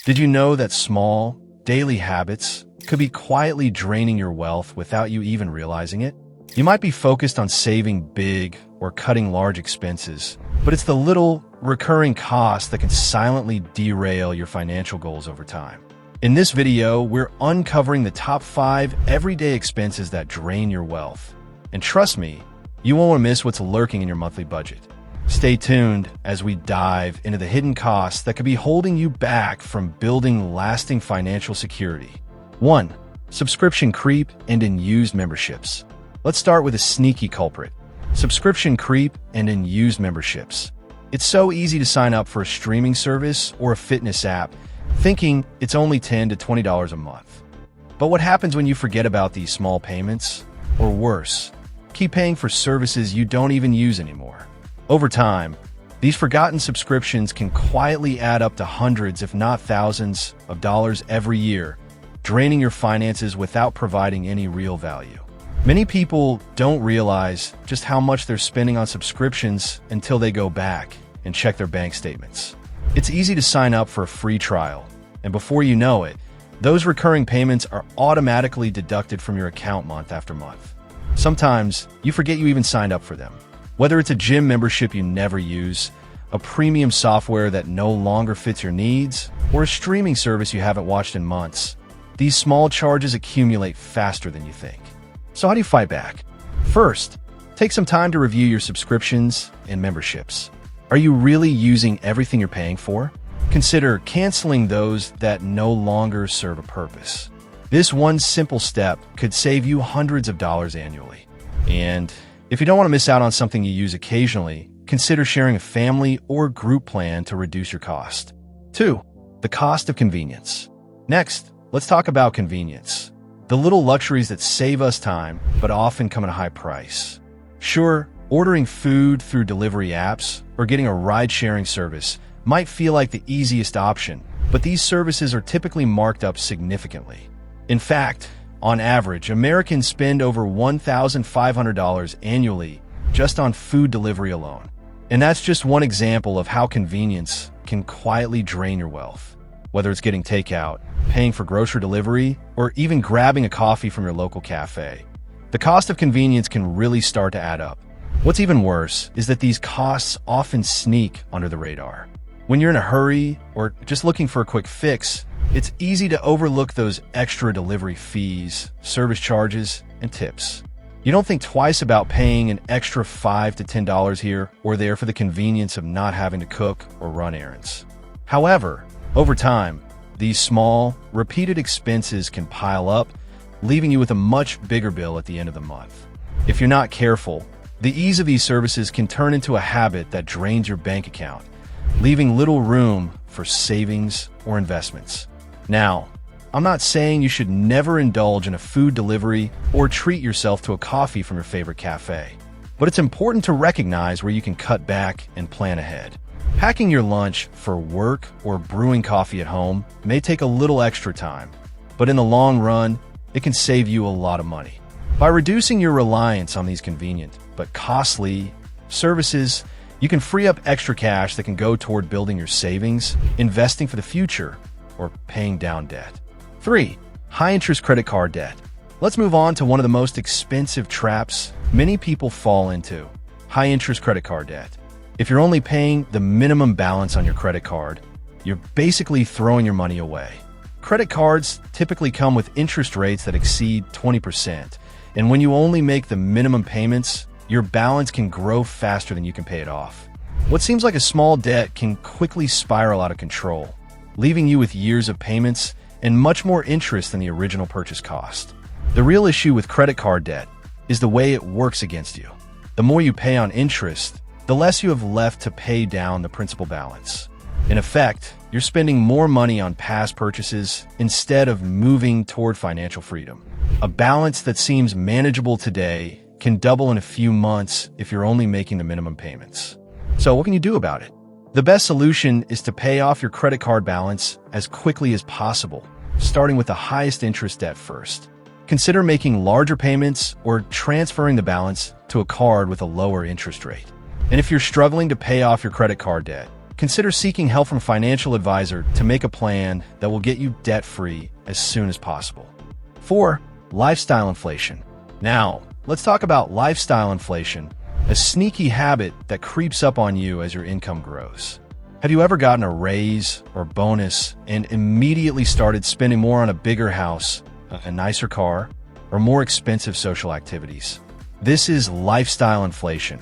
Did you know that small, daily habits could be quietly draining your wealth without you even realizing it? You might be focused on saving big or cutting large expenses, but it's the little, recurring costs that can silently derail your financial goals over time. In this video, we're uncovering the top 5 everyday expenses that drain your wealth. And trust me, you won't want to miss what's lurking in your monthly budget. Stay tuned as we dive into the hidden costs that could be holding you back from building lasting financial security. 1. Subscription creep and unused memberships. Let's start with a sneaky culprit. Subscription creep and unused memberships. It's so easy to sign up for a streaming service or a fitness app, thinking it's only $10 to $20 a month. But what happens when you forget about these small payments? Or worse, keep paying for services you don't even use anymore. Over time, these forgotten subscriptions can quietly add up to hundreds, if not thousands, of dollars every year, draining your finances without providing any real value. Many people don't realize just how much they're spending on subscriptions until they go back and check their bank statements. It's easy to sign up for a free trial, and before you know it, those recurring payments are automatically deducted from your account month after month. Sometimes you forget you even signed up for them. Whether it's a gym membership you never use, a premium software that no longer fits your needs, or a streaming service you haven't watched in months, these small charges accumulate faster than you think. So how do you fight back? First, take some time to review your subscriptions and memberships. Are you really using everything you're paying for? Consider canceling those that no longer serve a purpose. This one simple step could save you hundreds of dollars annually. And if you don't want to miss out on something you use occasionally, consider sharing a family or group plan to reduce your cost. 2. The cost of convenience. Next, let's talk about convenience. The little luxuries that save us time, but often come at a high price. Sure, ordering food through delivery apps or getting a ride-sharing service might feel like the easiest option, but these services are typically marked up significantly. In fact, on average, Americans spend over $1,500 annually just on food delivery alone. And that's just one example of how convenience can quietly drain your wealth. Whether it's getting takeout, paying for grocery delivery, or even grabbing a coffee from your local cafe, the cost of convenience can really start to add up. What's even worse is that these costs often sneak under the radar. When you're in a hurry or just looking for a quick fix, it's easy to overlook those extra delivery fees, service charges, and tips. You don't think twice about paying an extra $5 to $10 here or there for the convenience of not having to cook or run errands. However, over time, these small, repeated expenses can pile up, leaving you with a much bigger bill at the end of the month. If you're not careful, the ease of these services can turn into a habit that drains your bank account, leaving little room for savings or investments. Now, I'm not saying you should never indulge in a food delivery or treat yourself to a coffee from your favorite cafe, but it's important to recognize where you can cut back and plan ahead. Packing your lunch for work or brewing coffee at home may take a little extra time, but in the long run, it can save you a lot of money. By reducing your reliance on these convenient but costly services, you can free up extra cash that can go toward building your savings, investing for the future, or paying down debt. 3. High-interest credit card debt. Let's move on to one of the most expensive traps many people fall into: high-interest credit card debt. If you're only paying the minimum balance on your credit card, you're basically throwing your money away. Credit cards typically come with interest rates that exceed 20%, and when you only make the minimum payments, your balance can grow faster than you can pay it off. What seems like a small debt can quickly spiral out of control, leaving you with years of payments and much more interest than the original purchase cost. The real issue with credit card debt is the way it works against you. The more you pay on interest, the less you have left to pay down the principal balance. In effect, you're spending more money on past purchases instead of moving toward financial freedom. A balance that seems manageable today can double in a few months if you're only making the minimum payments. So what can you do about it? The best solution is to pay off your credit card balance as quickly as possible, starting with the highest interest debt first. Consider making larger payments or transferring the balance to a card with a lower interest rate. And if you're struggling to pay off your credit card debt, consider seeking help from a financial advisor to make a plan that will get you debt-free as soon as possible. 4. Lifestyle inflation. Now, let's talk about lifestyle inflation, a sneaky habit that creeps up on you as your income grows. Have you ever gotten a raise or bonus and immediately started spending more on a bigger house, a nicer car, or more expensive social activities? This is lifestyle inflation,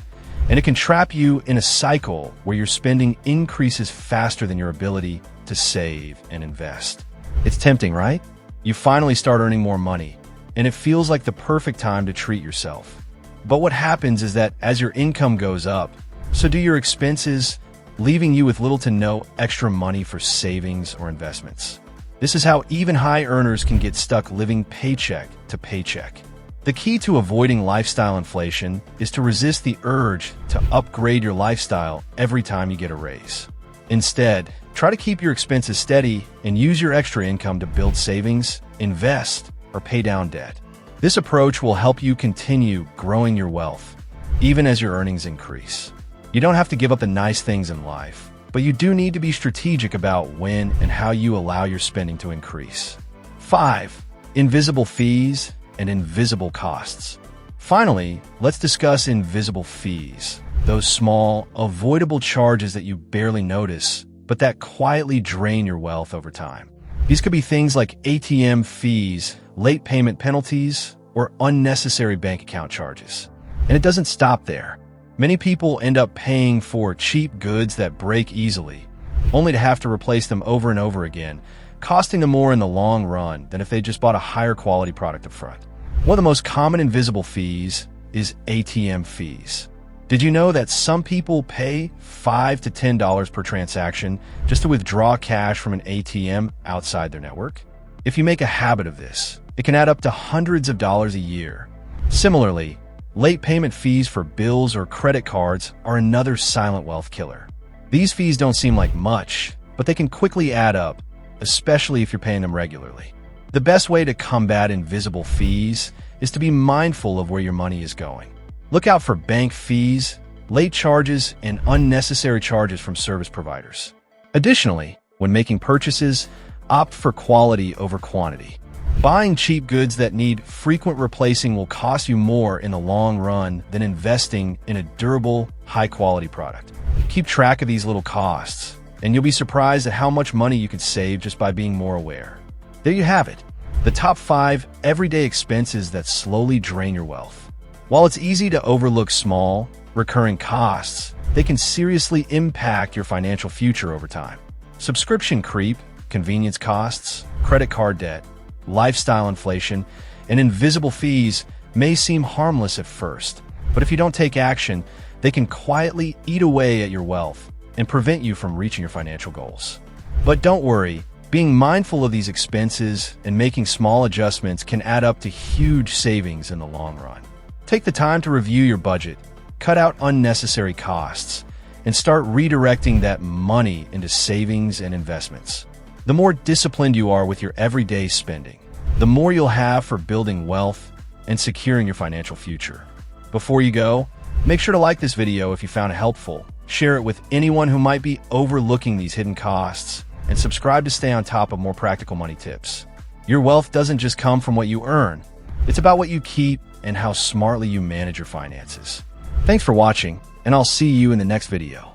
and it can trap you in a cycle where your spending increases faster than your ability to save and invest. It's tempting, right? You finally start earning more money, and it feels like the perfect time to treat yourself. But what happens is that as your income goes up, so do your expenses, leaving you with little to no extra money for savings or investments. This is how even high earners can get stuck living paycheck to paycheck. The key to avoiding lifestyle inflation is to resist the urge to upgrade your lifestyle every time you get a raise. Instead, try to keep your expenses steady and use your extra income to build savings, invest, or pay down debt. This approach will help you continue growing your wealth, even as your earnings increase. You don't have to give up the nice things in life, but you do need to be strategic about when and how you allow your spending to increase. 5. Invisible fees and invisible costs. Finally, let's discuss invisible fees, those small, avoidable charges that you barely notice, but that quietly drain your wealth over time. These could be things like ATM fees, late payment penalties, or unnecessary bank account charges. And it doesn't stop there. Many people end up paying for cheap goods that break easily, only to have to replace them over and over again, costing them more in the long run than if they just bought a higher quality product up front. One of the most common invisible fees is ATM fees. Did you know that some people pay $5 to $10 per transaction just to withdraw cash from an ATM outside their network? If you make a habit of this, it can add up to hundreds of dollars a year. Similarly, late payment fees for bills or credit cards are another silent wealth killer. These fees don't seem like much, but they can quickly add up, especially if you're paying them regularly. The best way to combat invisible fees is to be mindful of where your money is going. Look out for bank fees, late charges, and unnecessary charges from service providers. Additionally, when making purchases, opt for quality over quantity. Buying cheap goods that need frequent replacing will cost you more in the long run than investing in a durable, high-quality product. Keep track of these little costs, and you'll be surprised at how much money you could save just by being more aware. There you have it, the top 5 everyday expenses that slowly drain your wealth. While it's easy to overlook small, recurring costs, they can seriously impact your financial future over time. Subscription creep, convenience costs, credit card debt, lifestyle inflation, and invisible fees may seem harmless at first, but if you don't take action, they can quietly eat away at your wealth and prevent you from reaching your financial goals. But don't worry, being mindful of these expenses and making small adjustments can add up to huge savings in the long run. Take the time to review your budget, cut out unnecessary costs, and start redirecting that money into savings and investments. The more disciplined you are with your everyday spending, the more you'll have for building wealth and securing your financial future. Before you go, make sure to like this video if you found it helpful, share it with anyone who might be overlooking these hidden costs, and subscribe to stay on top of more practical money tips. Your wealth doesn't just come from what you earn. It's about what you keep and how smartly you manage your finances. Thanks for watching, and I'll see you in the next video.